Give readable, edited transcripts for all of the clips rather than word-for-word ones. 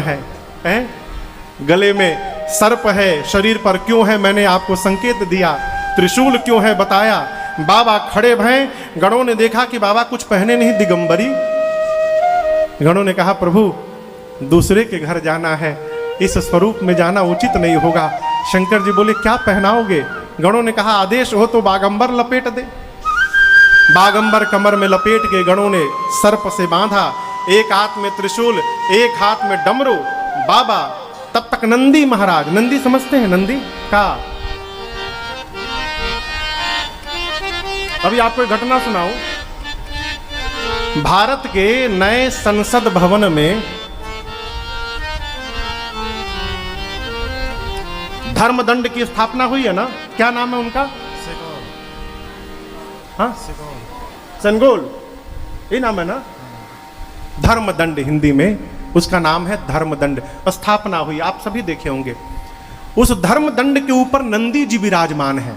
हैं? गले में सर्प है, शरीर पर क्यों है मैंने आपको संकेत दिया, त्रिशूल क्यों है बताया। बाबा खड़े भय, गणों ने देखा कि बाबा कुछ पहने नहीं, दिगंबरी। गणों ने कहा प्रभु दूसरे के घर जाना है, इस स्वरूप में जाना उचित नहीं होगा। शंकर जी बोले क्या पहनाओगे? गणों ने कहा आदेश हो तो बागंबर लपेट दे। बागंबर कमर में लपेट के गणों ने सर्प से बांधा, एक हाथ में त्रिशूल, एक हाथ में डमरू। बाबा तब तक नंदी महाराज, नंदी समझते हैं नंदी का, अभी आपको एक घटना सुनाऊं। भारत के नए संसद भवन में धर्मदंड की स्थापना हुई है ना, क्या नाम है उनका? हाँ सेनगोल, ये नाम है ना। धर्मदंड हिंदी में उसका नाम है धर्मदंड। स्थापना हुई, आप सभी देखे होंगे। उस धर्मदंड के ऊपर नंदी जी विराजमान है।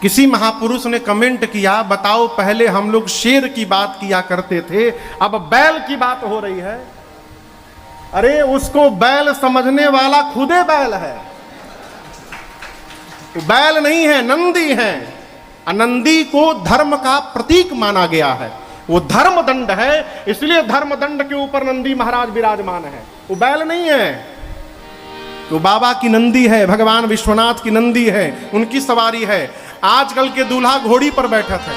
किसी महापुरुष ने कमेंट किया बताओ पहले हम लोग शेर की बात किया करते थे, अब बैल की बात हो रही है। अरे उसको बैल समझने वाला खुदे बैल है, बैल नहीं है, नंदी है। नंदी को धर्म का प्रतीक माना गया है, वो धर्मदंड है, इसलिए धर्मदंड के ऊपर नंदी महाराज विराजमान है, वो बैल नहीं है। तो बाबा की नंदी है, भगवान विश्वनाथ की नंदी है, उनकी सवारी है। आजकल के दूल्हा घोड़ी पर बैठा था।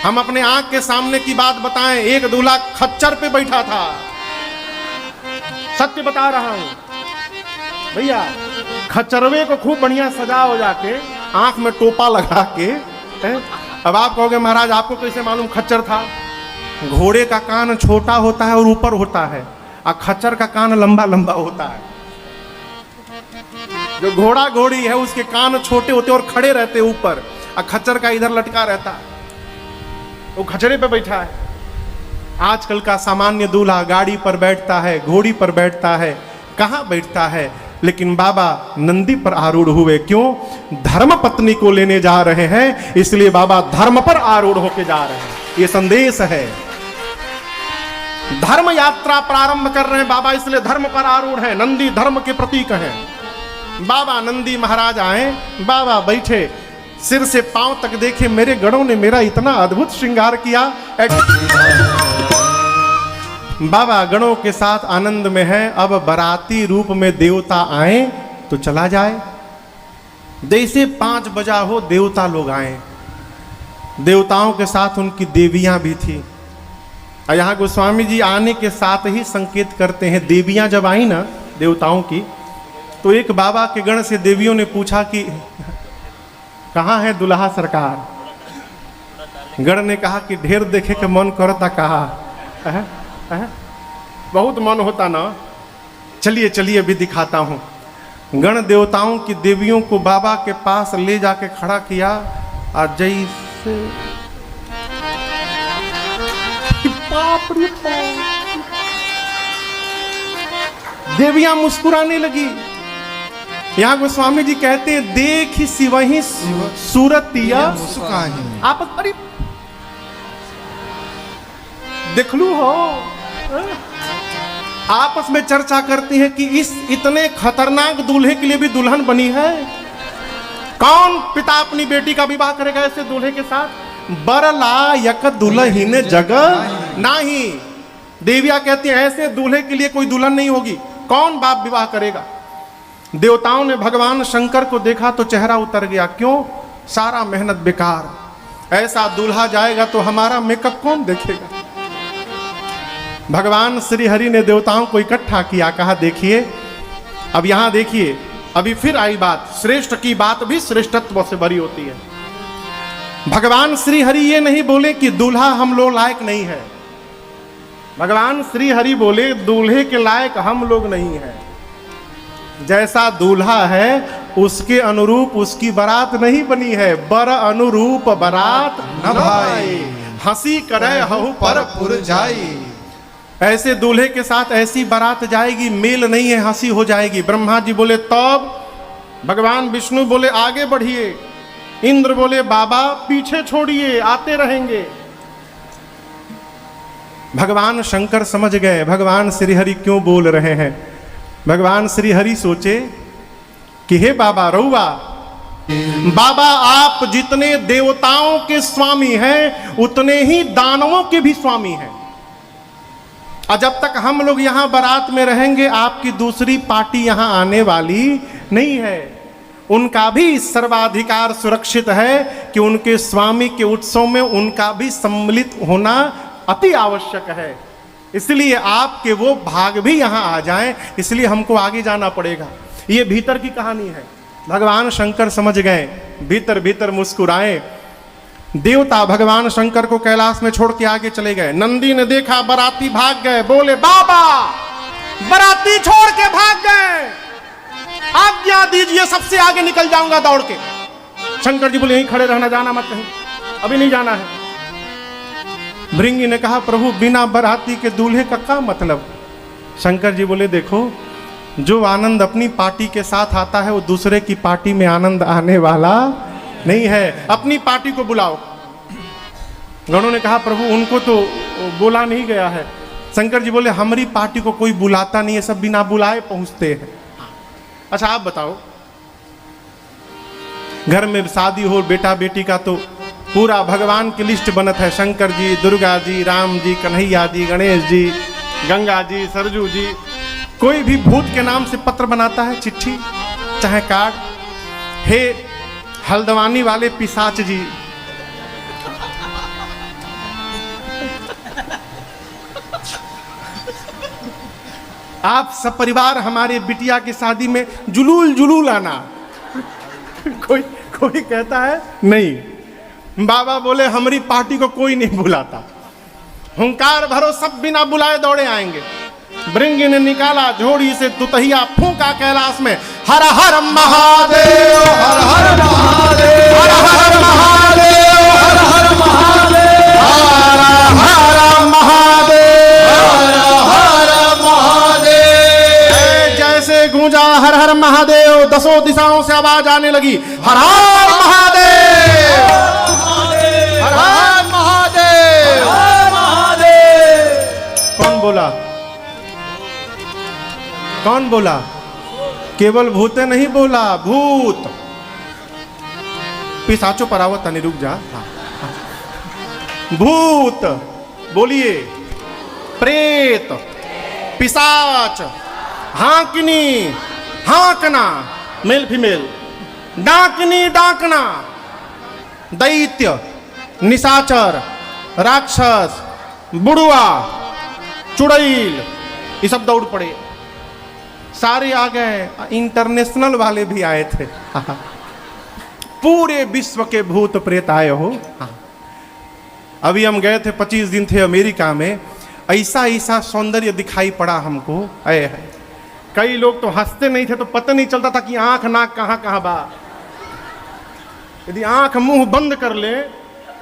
हम अपने आंख के सामने की बात बताएं, एक दूल्हा खच्चर पे बैठा था, सत्य बता रहा हूं भैया। खच्चरवे को खूब बढ़िया सजा हो जाके, आंख में टोपा लगा के है? अब आप कहोगे महाराज आपको कैसे मालूम खच्चर था? घोड़े का कान छोटा होता है और ऊपर होता है, और खच्चर का कान लंबा लंबा होता है। जो घोड़ा घोड़ी है उसके कान छोटे होते और खड़े रहते ऊपर, और खच्चर का इधर लटका रहता है, वो खच्चरे पे बैठा है। आजकल का सामान्य दूल्हा गाड़ी पर बैठता है, घोड़ी पर बैठता है, कहाँ बैठता है, लेकिन बाबा नंदी पर आरूढ़ हुए। क्यों? धर्म पत्नी को लेने जा रहे हैं, इसलिए बाबा धर्म पर आरूढ़ होके जा रहे हैं। ये संदेश है, धर्म यात्रा प्रारंभ कर रहे हैं बाबा, इसलिए धर्म पर आरूढ़ है। नंदी धर्म के प्रतीक हैं। बाबा नंदी महाराज आए, बाबा बैठे, सिर से पांव तक देखे, मेरे गणों ने मेरा इतना अद्भुत श्रृंगार किया। बाबा गणों के साथ आनंद में है। अब बाराती रूप में देवता आए तो चला जाए। जैसे 5 बजा हो देवता लोग आए, देवताओं के साथ उनकी देवियां भी थी। और यहाँ गोस्वामी जी आने के साथ ही संकेत करते हैं, देवियां जब आई ना देवताओं की, तो एक बाबा के गण से देवियों ने पूछा कि कहाँ है दुल्हा सरकार? गण ने कहा कि ढेर देखे के मन करता, कहा बहुत मन होता ना, चलिए चलिए अभी दिखाता हूं। गण देवताओं की देवियों को बाबा के पास ले जाके खड़ा किया, और जैसे बाप रे बाप, देवियां मुस्कुराने लगी। यहाँ गोस्वामी जी कहते हैं देख सिवही सूरतिया आप अरे देख लू हो। आपस में चर्चा करती है कि इस इतने खतरनाक दूल्हे के लिए भी दुल्हन बनी है। कौन पिता अपनी बेटी का विवाह करेगा ऐसे दूल्हे के साथ? बरला यक दुल्हिन जगह नहीं। देविया कहती है ऐसे दूल्हे के लिए कोई दुल्हन नहीं होगी, कौन बाप विवाह करेगा? देवताओं ने भगवान शंकर को देखा तो चेहरा उतर गया। क्यों? सारा मेहनत बेकार। ऐसा दूल्हा जाएगा तो हमारा मेकअप कौन देखेगा? भगवान श्री हरि ने देवताओं को इकट्ठा किया, कहा देखिए अब यहां देखिए, अभी फिर आई बात, श्रेष्ठ की बात भी श्रेष्ठत्व से बड़ी होती है। भगवान श्री हरि ये नहीं बोले कि दूल्हा हम लोग लायक नहीं है, भगवान श्री हरि बोले दूल्हे के लायक हम लोग नहीं है। जैसा दूल्हा है उसके अनुरूप उसकी बारात नहीं बनी है। बर अनुरूप बारात न भाई, हंसी करे हहु पर पुर जाई। ऐसे दूल्हे के साथ ऐसी बारात जाएगी, मेल नहीं है, हंसी हो जाएगी। ब्रह्मा जी बोले तब, भगवान विष्णु बोले आगे बढ़िए, इंद्र बोले बाबा पीछे छोड़िए आते रहेंगे। भगवान शंकर समझ गए भगवान श्रीहरि क्यों बोल रहे हैं। भगवान श्रीहरि सोचे कि हे बाबा रउआ, बाबा आप जितने देवताओं के स्वामी हैं उतने ही दानवों के भी स्वामी हैं, और जब तक हम लोग यहाँ बारात में रहेंगे आपकी दूसरी पार्टी यहाँ आने वाली नहीं है। उनका भी सर्वाधिकार सुरक्षित है कि उनके स्वामी के उत्सव में उनका भी सम्मिलित होना अति आवश्यक है, इसलिए आपके वो भाग भी यहाँ आ जाएं, इसलिए हमको आगे जाना पड़ेगा। ये भीतर की कहानी है। भगवान शंकर समझ गए, भीतर भीतर मुस्कुराए। देवता भगवान शंकर को कैलाश में छोड़ के आगे चले गए। नंदी ने देखा बराती भाग गए, बोले बाबा बराती छोड़ के भाग गए, आज्ञा दीजिए सबसे आगे निकल जाऊंगा दौड़ के। शंकर जी बोले यहीं खड़े रहना, जाना मत कहीं, अभी नहीं जाना है। भृंगी ने कहा प्रभु बिना बराती के दूल्हे का क्या मतलब। शंकर जी बोले देखो, जो आनंद अपनी पार्टी के साथ आता है वो दूसरे की पार्टी में आनंद आने वाला नहीं है, अपनी पार्टी को बुलाओ। गणों ने कहा प्रभु उनको तो बोला नहीं गया है। शंकर जी बोले हमारी पार्टी को कोई बुलाता नहीं है, सब बिना बुलाए पहुंचते हैं। अच्छा आप बताओ, घर में शादी हो बेटा बेटी का तो पूरा भगवान की लिस्ट बनत है, शंकर जी, दुर्गा जी, राम जी, कन्हैया जी, गणेश जी, गंगा जी, सरजू जी। कोई भी भूत के नाम से पत्र बनाता है, चिट्ठी चाहे कार्ड। हे हल्द्वानी वाले पिशाच जी, आप सब परिवार हमारे बिटिया की शादी में जुलूल जुलूल आना। कोई कोई कहता है नहीं। बाबा बोले हमारी पार्टी को कोई नहीं बुलाता, हुंकार भरो सब बिना बुलाए दौड़े आएंगे। भृंगी ने निकाला झोड़ी से तुतहिया, फूंका कैलाश में, हर हर महादेव, हर हर महादेव, हर हर महादेव, हर हर महादेव, हर हर महादेव, हर हर महादेव। जैसे गूंजा हर हर महादेव, दसों दिशाओं से आवाज आने लगी, हर हर महादेव, हर हर महादेव, हर महादेव। कौन बोला? कौन बोला? केवल भूते नहीं बोला, भूत। पिशाचो पर आवत नहीं, रुक जा। भूत बोलिए, प्रेत, पिशाच, हांकनी, हांकना, मेल फीमेल, डाकनी, डाकना, दैत्य, निशाचर, राक्षस, बुढ़वा, चुड़ैल, ये सब दौड़ पड़े, सारे आ गए। इंटरनेशनल वाले भी आए थे। पूरे विश्व के भूत प्रेत आए हो। अभी हम गए थे, 25 दिन थे अमेरिका में, ऐसा ऐसा सौंदर्य दिखाई पड़ा हमको। है कई लोग तो हंसते नहीं थे तो पता नहीं चलता था कि आंख नाक कहाँ कहाँ बा। यदि आंख मुंह बंद कर ले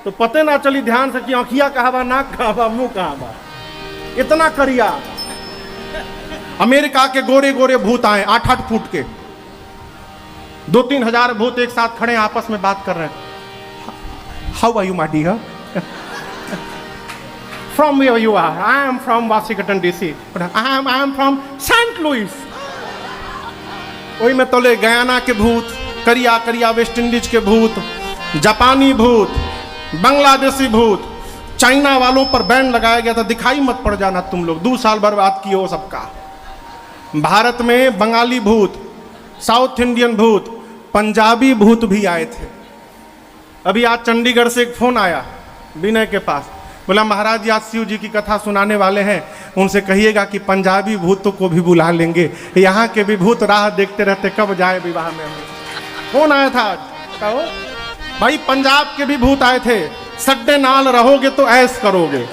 तो पते ना चली ध्यान से कि आंखिया कहाँ बा, नाक कहाँ बा, मुंह कहाँ बा। इतना करिया। अमेरिका के गोरे गोरे भूत आए, 8-8 फुट के, 2-3 हजार भूत एक साथ खड़े आपस में बात कर रहे हैं। How are you my dear? From where you are? I am from Washington DC. I am from Saint Louis. वही में तोले गयाना के भूत, करिया करिया वेस्ट इंडीज के भूत, जापानी भूत, बांग्लादेशी भूत, चाइना वालों पर बैन लगाया गया था, दिखाई मत पड़ जाना तुम लोग, 2 साल बर्बाद किए हो सबका। भारत में बंगाली भूत, साउथ इंडियन भूत, पंजाबी भूत भी आए थे। अभी आज चंडीगढ़ से एक फोन आया विनय के पास, बोला महाराज जी आज शिव जी की कथा सुनाने वाले हैं, उनसे कहिएगा कि पंजाबी भूतों को भी बुला लेंगे, यहाँ के भी भूत राह देखते रहते कब जाए विवाह में। फोन आया था आज, बताओ भाई पंजाब के भी भूत आए थे, सड्डे नाल रहोगे तो ऐश करोगे।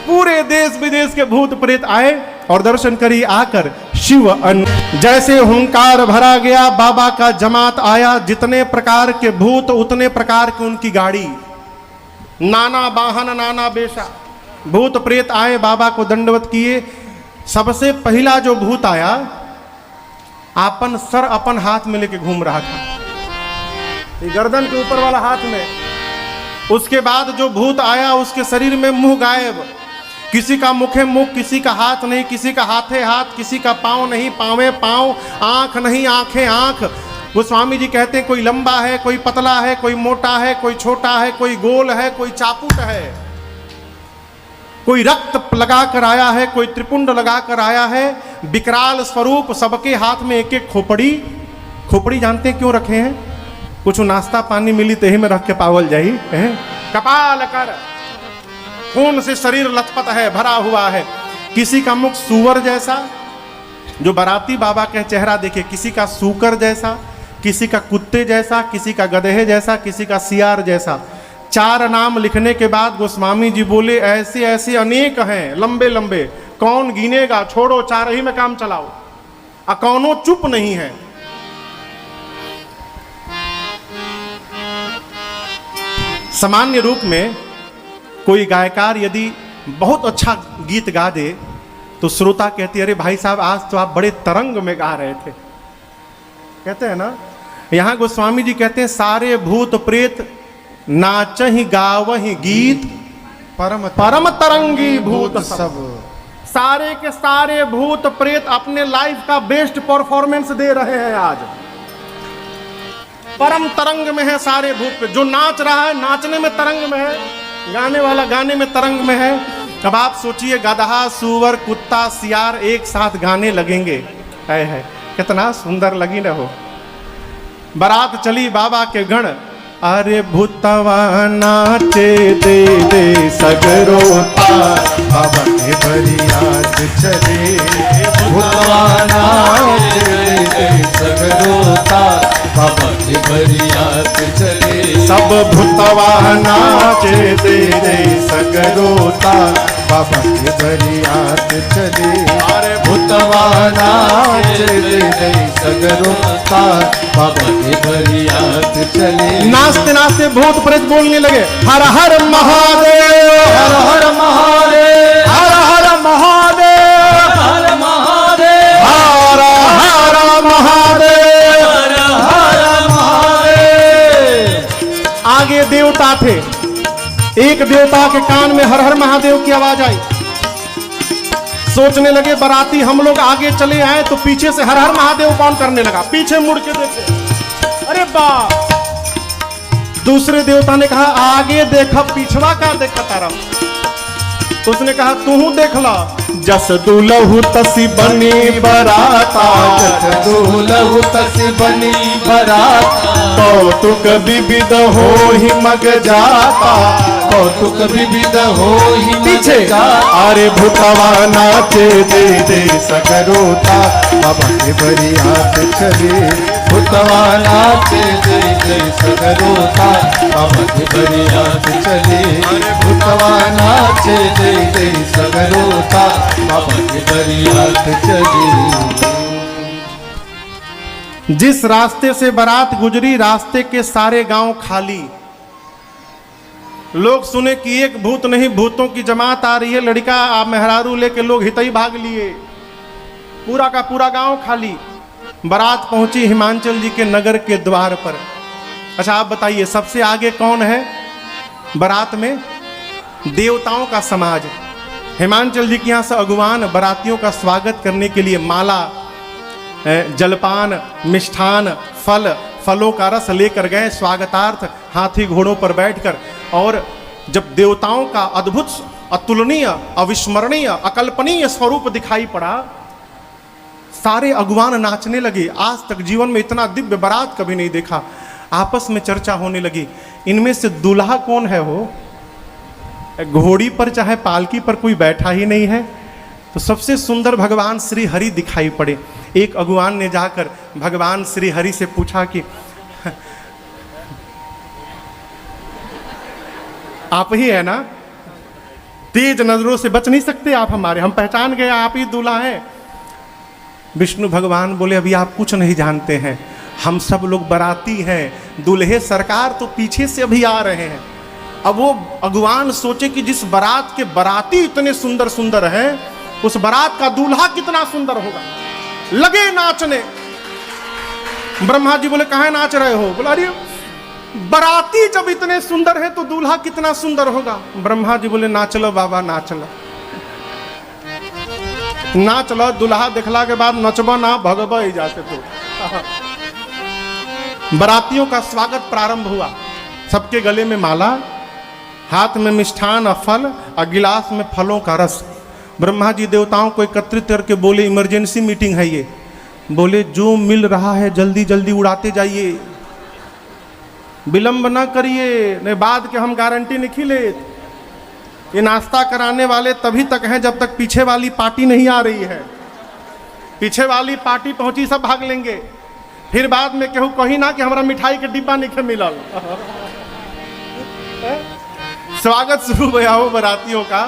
पूरे देश विदेश के भूत प्रेत आए और दर्शन करी आकर शिव जैसे हुंकार भरा गया, बाबा का जमात आया, जितने प्रकार के भूत उतने प्रकार की उनकी गाड़ी, नाना वाहन नाना बेशा। भूत प्रेत आए, बाबा को दंडवत किए। सबसे पहला जो भूत आया आपन सर अपन हाथ में लेके घूम रहा था, गर्दन के ऊपर वाला हाथ में, उसके बाद जो भूत आया उसके शरीर में मुंह गायब, किसी का मुखे मुख, किसी का हाथ नहीं, किसी का हाथे हाथ, किसी का पाँव नहीं पाँवे पाँव, आँख नहीं आँखें आँख। गोस्वामी जी कहते हैं कोई लंबा है, कोई पतला है, कोई मोटा है, कोई छोटा है, कोई गोल है, कोई चापूट है, कोई रक्त लगा कर आया है, कोई त्रिपुंड लगा कर आया है, विकराल स्वरूप, सबके हाथ में एक एक खोपड़ी। खोपड़ी जानते हैं क्यों रखे हैं? कुछ नाश्ता पानी मिली तही में रख के पावल जाई है। कपाल कर खून से शरीर लथपथ है, भरा हुआ है। किसी का मुख सूअर जैसा, जो बाराती बाबा के चेहरा देखे, किसी का सूकर जैसा, किसी का कुत्ते जैसा, किसी का गधे जैसा, किसी का सियार जैसा। 4 नाम लिखने के बाद गोस्वामी जी बोले ऐसे ऐसे अनेक हैं, लंबे लंबे, कौन गिनेगा, छोड़ो 4 ही में काम चलाओ। कौनो चुप नहीं है। सामान्य रूप में कोई गायकार यदि बहुत अच्छा गीत गा दे तो श्रोता कहते अरे भाई साहब आज तो आप बड़े तरंग में गा रहे थे, कहते हैं ना। यहां गोस्वामी जी कहते हैं सारे भूत प्रेत नाचहि गावहि गीत परम परम तरंगी भूत सब। सारे के सारे भूत प्रेत अपने लाइफ का बेस्ट परफॉर्मेंस दे रहे हैं आज, परम तरंग में है सारे भूत प्रेत। जो नाच रहा है नाचने में तरंग में है, गाने वाला गाने में तरंग में है। अब आप सोचिए गधा सूअर कुत्ता सियार एक साथ गाने लगेंगे, है कितना सुंदर लगी न हो। बारात चली बाबा के गण, अरे भूतवा नाचे दे दे सगरोता, बाबा के बरियात चले। भूतवा नाचे दे दे सगरोता, बाबा के बरियात चले। सब भूतवा नाचे दे दे सगरोता, बाबा के बरियात चले। अरे भूतवा नाचे दे दे सगरोता, बाबा के बरियात चले। नाचते नाचते भूत प्रेत बोलने लगे हर हर महादेव, हर हर महादेव, हर हर महादेव, हर महादेव, हर हर महादेव, हर हर महादेव। आगे देवता थे, एक देवता के कान में हर हर महादेव की आवाज आई। सोचने लगे बाराती हम लोग आगे चले आए तो पीछे से हर हर महादेव कौन करने लगा। पीछे मुड़ के देखे, अरे बाप। दूसरे देवता ने कहा आगे देखा, पिछवा का देखा तारा। उसने कहा तू देख ला। जस दुलहु तसी बनी बराता, जस दुलहु तसी बनी बराता, कौतुक विविध हो ही मग जाता, कौतुक विविध हो ही पीछे अरे भूतवा नाचे दे दे सगरोता, बाबा के बरियात चले। भूतवा नाचे दे दे सगरोता, बाबा के बरियात चले। भूतवा नाचे दे दे सगरोता, बाबा के बरियात चले। जिस रास्ते से बारात गुजरी रास्ते के सारे गांव खाली। लोग सुने कि एक भूत नहीं भूतों की जमात आ रही है, लड़का आप मेहरारू लेके लोग हितई भाग लिए। पूरा का पूरा गांव खाली। बारात पहुंची हिमांचल जी के नगर के द्वार पर। अच्छा आप बताइए सबसे आगे कौन है बारात में? देवताओं का समाज। हिमांचल जी के यहाँ से अगुवान बारातियों का स्वागत करने के लिए माला, जलपान, मिष्ठान, फलों का रस लेकर गए स्वागतार्थ हाथी घोड़ों पर बैठकर। और जब देवताओं का अद्भुत, अतुलनीय, अविस्मरणीय, अकल्पनीय स्वरूप दिखाई पड़ा, सारे अगुवान नाचने लगे। आज तक जीवन में इतना दिव्य बारात कभी नहीं देखा। आपस में चर्चा होने लगी इनमें से दूल्हा कौन है हो? घोड़ी पर चाहे पालकी पर कोई बैठा ही नहीं है। तो सबसे सुंदर भगवान श्री हरि दिखाई पड़े। एक अगुवान ने जाकर भगवान श्री हरि से पूछा कि आप ही है ना? तेज नजरों से बच नहीं सकते आप हमारे, हम पहचान गए आप ही दूल्हा हैं। विष्णु भगवान बोले अभी आप कुछ नहीं जानते हैं, हम सब लोग बाराती हैं, दूल्हे सरकार तो पीछे से अभी आ रहे हैं। अब वो अगुवान सोचे कि जिस बारात के बाराती इतने सुंदर सुंदर हैं, उस बारात का दूल्हा कितना सुंदर होगा। लगे नाचने। ब्रह्मा जी बोले कहाँ नाच रहे हो? बोला अरे बराती जब इतने सुंदर है तो दूल्हा कितना सुंदर होगा। ब्रह्मा जी बोले ना चलो बाबा ना चलो, ना चलो। दूल्हा देखला के बाद नचबा ना भगवा ही जाते तो। बरातियों का स्वागत प्रारंभ हुआ। सबके गले में माला, हाथ में मिष्ठान और फल और गिलास में फलों का रस। ब्रह्मा जी देवताओं को एकत्रित करके बोले इमरजेंसी मीटिंग है ये। बोले जो मिल रहा है जल्दी जल्दी उड़ाते जाइए, विलंब ना करिए, नहीं बाद के हम गारंटी नहीं खिले। ये नाश्ता कराने वाले तभी तक हैं जब तक पीछे वाली पार्टी नहीं आ रही है। पीछे वाली पार्टी पहुंची सब भाग लेंगे, फिर बाद में केहू कही ना कि हमारा मिठाई के डिब्बा नहीं मिलल। स्वागत शुरू हुआ हो बरातियों का,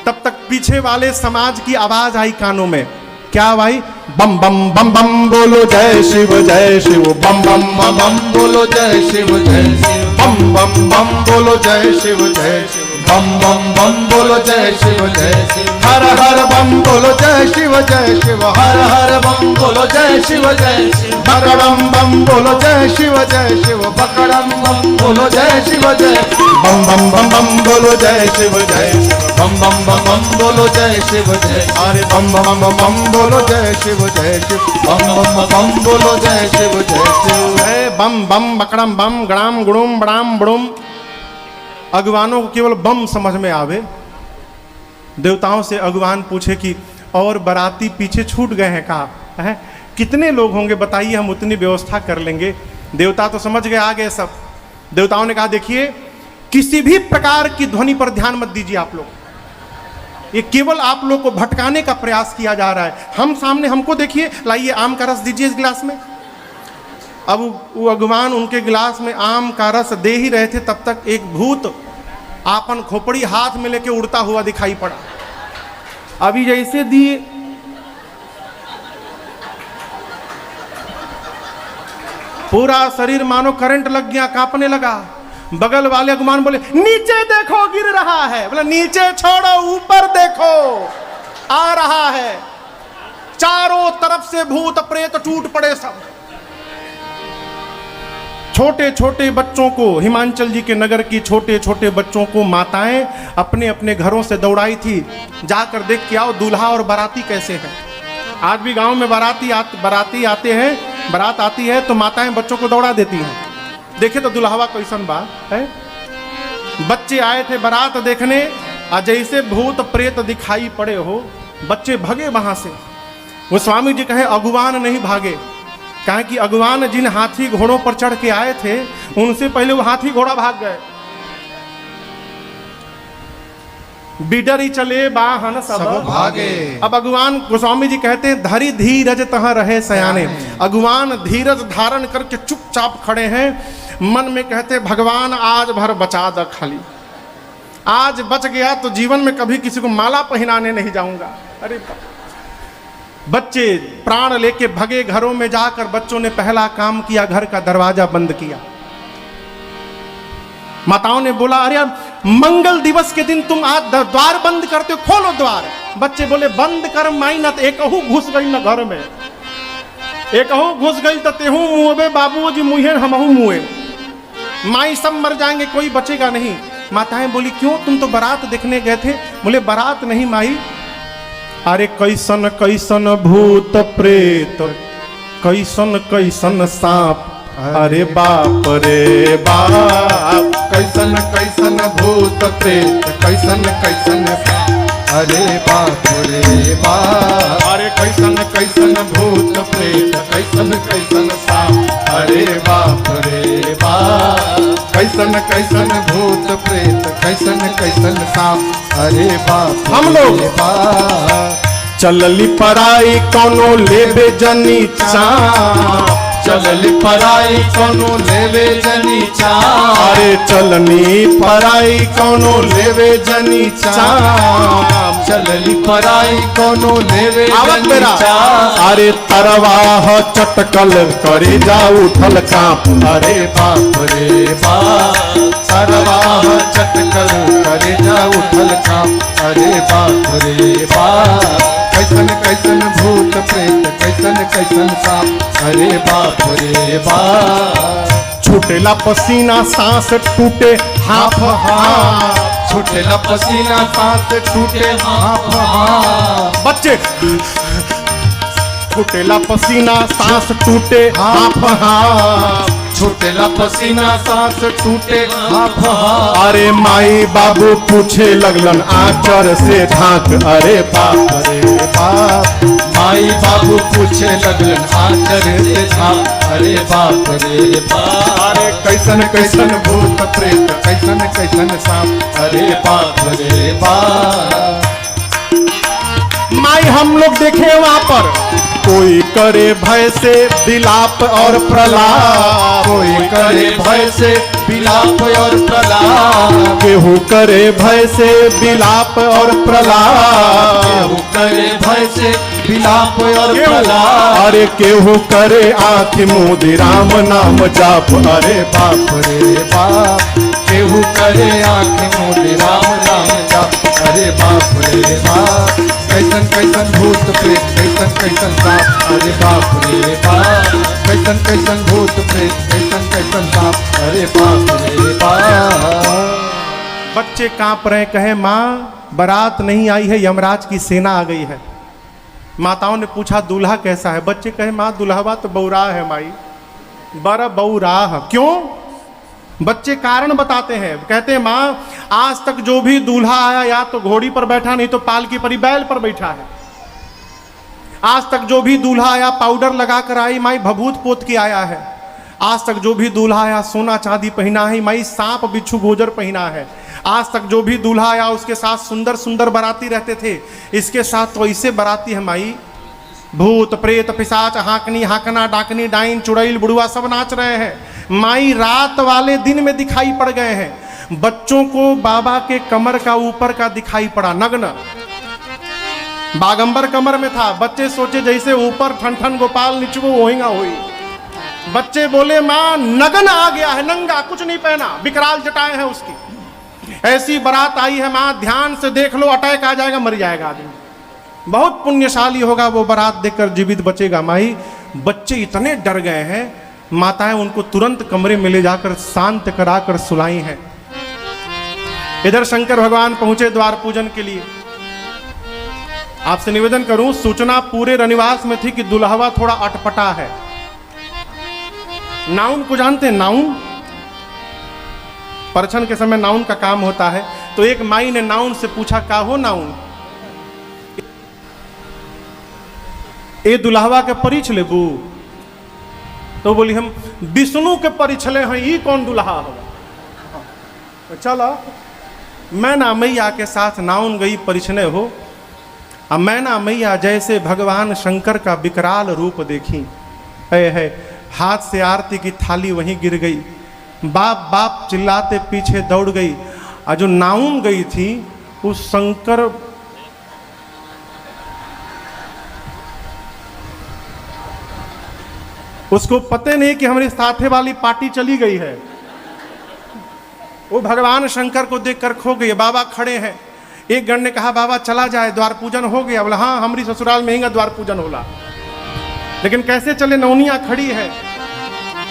तब तक पीछे वाले समाज की आवाज आई कानों में। क्या भाई? बम बम बम बम बोलो जय शिव बम बम बम बम बोलो जय शिव बम बम बम बोलो जय शिव बम बम बम बोलो जय शिव हर हर बम बोलो जय शिव हर हर बम बोलो जय शिव बकड़म बम बोलो जय शिव बकड़म बम बोलो जय शिव बम बम बम बम बोलो जय शिव बम बम बम बम बोलो जय शिव अरे बम बम बम बम बोलो जय शिव बम बम बम बोलो जय शिव बम बम बकड़म बम गड़ाम गुड़ुम बड़ाम बड़ुम। अगवानों को केवल बम समझ में आवे। देवताओं से अगवान पूछे कि और बराती पीछे छूट गए हैं कहा है, कितने लोग होंगे बताइए, हम उतनी व्यवस्था कर लेंगे। देवता तो समझ गए आ गए सब। देवताओं ने कहा देखिए किसी भी प्रकार की ध्वनि पर ध्यान मत दीजिए आप लोग, ये केवल आप लोग को भटकाने का प्रयास किया जा रहा है। हम सामने हमको देखिए, लाइए आम का रस दीजिए इस गिलास में। अब वो अगवान उनके गिलास में आम का रस दे ही रहे थे, तब तक एक भूत आपन खोपड़ी हाथ में लेके उड़ता हुआ दिखाई पड़ा। अभी जैसे दिए पूरा शरीर मानो करंट लग गया, कांपने लगा। बगल वाले अगवान बोले नीचे देखो गिर रहा है। बोले नीचे छोड़ो ऊपर देखो आ रहा है। चारों तरफ से भूत प्रेत टूट पड़े सब। छोटे छोटे बच्चों को, हिमाचल जी के नगर की छोटे छोटे बच्चों को माताएं अपने अपने घरों से दौड़ाई थी, जाकर देख के आओ दूल्हा और बाराती कैसे हैं। आज भी गांव में बाराती आते हैं, बारात आती है तो माताएं बच्चों को दौड़ा देती हैं, देखे तो दुल्हावा कैसन बा है। बच्चे आए थे बारात देखने, जैसे भूत प्रेत दिखाई पड़े हो बच्चे भगे वहां से। वो स्वामी जी कहे अगवान नहीं भागे, कहा कि अगवान जिन हाथी घोड़ों पर चढ़ के आए थे उनसे पहले वो हाथी घोड़ा भाग गए। बिडर ही चले बाहन सब भागे। अब अगवान गोस्वामी जी कहते हैं धरी धीरज तहाँ रहे सयाने। अगवान धीरज धारण करके चुपचाप खड़े हैं, मन में कहते भगवान आज भर बचा द खाली, आज बच गया तो जीवन में कभी किसी को माला पहनाने नहीं जाऊंगा। अरे बच्चे प्राण लेके भगे, घरों में जाकर बच्चों ने पहला काम किया, घर का दरवाजा बंद किया। माताओं ने बोला अरे मंगल दिवस के दिन तुम आज द्वार बंद करते हो, खोलो द्वार। बच्चे बोले बंद कर माई न, एक घुस गई न घर में, एक घुस गई तो तेहू मुँहे बाबूजी मुँहे हमहू मुँहे, माई सब मर जाएंगे कोई बचेगा नहीं। माताएं बोली क्यों, तुम तो बारात देखने गए थे। बोले बारात नहीं माई, अरे कैसन कैसन भूत प्रेत, कैसन कैसन सांप, अरे बाप रे बाप, कैसन कैसन भूत प्रेत, कैसन कैसन अरे बाप रे बाप, अरे कैसन कैसन भूत प्रेत, कैसन कैसन सांप, अरे बाप रे बाप, कैसन कैसन भूत प्रेत, कैसन कैसन सांप, अरे बाप हम लोग चलली पराई कोनो लेबे जनी चाप, चलली पराई कोनो लेवे जनी चाप, अरे चलनी पराई कोनो लेवे जनी चाप, चलली पराई कोनो लेवे जनी चाप, अरे तरवाह चटकल करे जा उठल कांप, अरे बाप रे बाप, सरवाह चटकल करे जा उठल कांप, अरे बाप रे बाप, कैसन कैसन भूत प्रेत, कैसन कैसन सांप, अरे बाप रे बाप। छूटेला पसीना सांस टूटे हाफ हाफ। छूटेला पसीना सांस टूटे हाफ हाफ। बच्चे छूटेला पसीना सांस टूटे हाफ हाफ। छूटेला पसीना सांस टूटे हाफ हाफ। अरे माई बाबू पूछे लगलन आचर से झांक, अरे बाप रे बाप। माई बाबू पूछे लगलन आचर से झांक, अरे बाप रे बाप। अरे कैसन कैसन भूत प्रेत, कैसन कैसन सांप, अरे बाप रे बाप। माई हम लोग देखे वहां पर कोई करे भय से विलाप और प्रलाप, कोई करे भय से विलाप और प्रलाप। केहू करे भय से विलाप और प्रलाप। केहू करे भय से विलाप और प्रलाप। अरे केहू करे आँख मूंदी राम नाम जाप, अरे बाप रे बाप। केहू करे आँख मूंदी राम नाम जाप, अरे बाप रे बाप। कैसन कैसन भूत प्रेत, कैसन कैसन सांप, अरे बाप रे बाप। कैसन कैसन भूत प्रेत, कैसन कैसन सांप, अरे बाप रे बाप। बच्चे कांप रहे, कहे माँ बारात नहीं आई है, यमराज की सेना आ गई है। माताओं ने पूछा दूल्हा कैसा है? बच्चे कहे माँ दुल्हवा तो बौराह है माई, बड़ा बौराह। क्यों? बच्चे कारण बताते हैं, कहते हैं माँ आज तक जो भी दूल्हा आया या तो घोड़ी पर बैठा, नहीं तो पालकी पर ही बैल पर बैठा है। आज तक जो भी दूल्हा आया पाउडर लगा कर आई माई, भभूत पोत के आया है। आज तक जो भी दूल्हा आया सोना चांदी पहना है माई, सांप बिच्छू गोजर पहना है। आज तक जो भी दूल्हा आया उसके साथ सुंदर सुंदर बाराती रहते थे, इसके साथ तो ऐसे बाराती है माई, भूत प्रेत पिशाच हाकनी हाकना डाकनी डाइन चुड़ैल बुढ़वा सब नाच रहे हैं माई। रात वाले दिन में दिखाई पड़ गए हैं। बच्चों को बाबा के कमर का ऊपर का दिखाई पड़ा नग्न, बागंबर कमर में था। बच्चे सोचे जैसे ऊपर ठन ठन गोपाल निचवो वहींगा हुई। बच्चे बोले माँ नग्न आ गया है, नंगा, कुछ नहीं पहना, विकराल जटाएं हैं उसकी। ऐसी बारात आई है माँ, ध्यान से देख लो, अटैक आ जाएगा, मर जाएगा आदमी। बहुत पुण्यशाली होगा वो बारात देखकर जीवित बचेगा माई। बच्चे इतने डर गए हैं, माताएं उनको तुरंत कमरे में ले जाकर शांत कराकर सुलाई हैं। इधर शंकर भगवान पहुंचे द्वार पूजन के लिए। आपसे निवेदन करूं, सूचना पूरे रनिवास में थी कि दुल्हवा थोड़ा अटपटा है। नाउन को जानते हैं? नाउन परछन के समय नाउन का काम होता है। तो एक माई ने नाउन से पूछा, का हो नाउन, ए दुल्हवा के परिछ लेबू? तो बोली हम विष्णु के परिछले हैं, ये कौन दुल्हा हो? चलो मैना मैया के साथ नाउन गई परिछने हो। अब मैना मैया जैसे भगवान शंकर का विकराल रूप देखी है, हाथ से आरती की थाली वहीं गिर गई। बाप बाप चिल्लाते पीछे दौड़ गई। और जो नाउन गई थी उस शंकर उसको पते नहीं कि हमारी साथे वाली पार्टी चली गई है। वो भगवान शंकर को देखकर खो गई। बाबा खड़े हैं। एक गण ने कहा बाबा चला जाए, द्वार पूजन हो गया। बोला हाँ हमारी ससुराल में ही द्वार पूजन होला, लेकिन कैसे चले, नौनिया खड़ी है।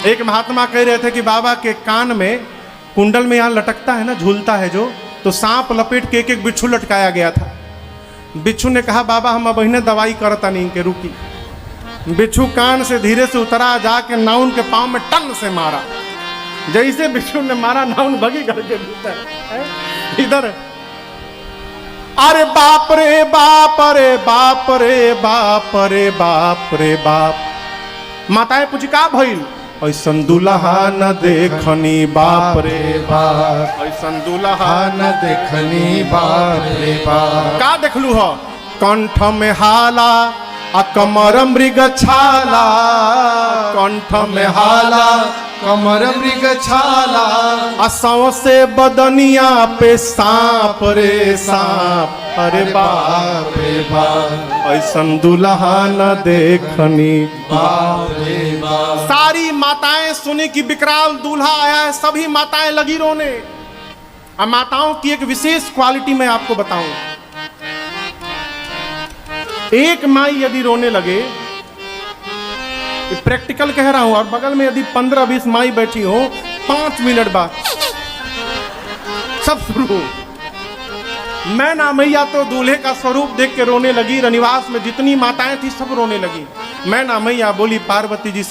एक महात्मा कह रहे थे कि बाबा के कान में कुंडल में यहाँ लटकता है ना, झूलता है जो, तो सांप लपेट के एक बिच्छू लटकाया गया था। बिच्छू ने कहा बाबा हम अब इन्हें दवाई करता नहीं के रुकी। बिच्छू कान से धीरे से उतरा, जाके नाउन के पांव में टन से मारा। जैसे बिच्छू ने मारा नाउन भगी घर के भीतर। इधर अरे बाप रे बाप रे बाप रे बाप रे बाप रे बाप। माताएं पूछी का भइल? ऐसन दुल्हा न देखनी बाप रे बाप, ऐसन दुल्हा न देखनी बाप रे बाप। का देखलू हो? कंठ में हाला आ कमर मृग छाला, कंठ में हाला कमर मृग छाला, असों से बदनिया पे सांप रे सांप। अरे बाप रे बाप, ऐसन दुल्हा न देखनी बाप रे बाप। सारी माताएं सुनी कि विकराल दूल्हा आया है, सभी माताएं लगी रोने। अब माताओं की एक विशेष क्वालिटी मैं आपको बताऊं। एक माई यदि रोने लगे प्रैक्टिकल कह रहा हूं। और बगल में यदि 15-20 माई बैठी हो, 5 मिनट बाद सब शुरू। मैना मैया तो दूल्हे का स्वरूप देख के रोने लगी। रनिवास में जितनी माताएं थी सब रोने लगी। मैना मैया बोली पार्वती जी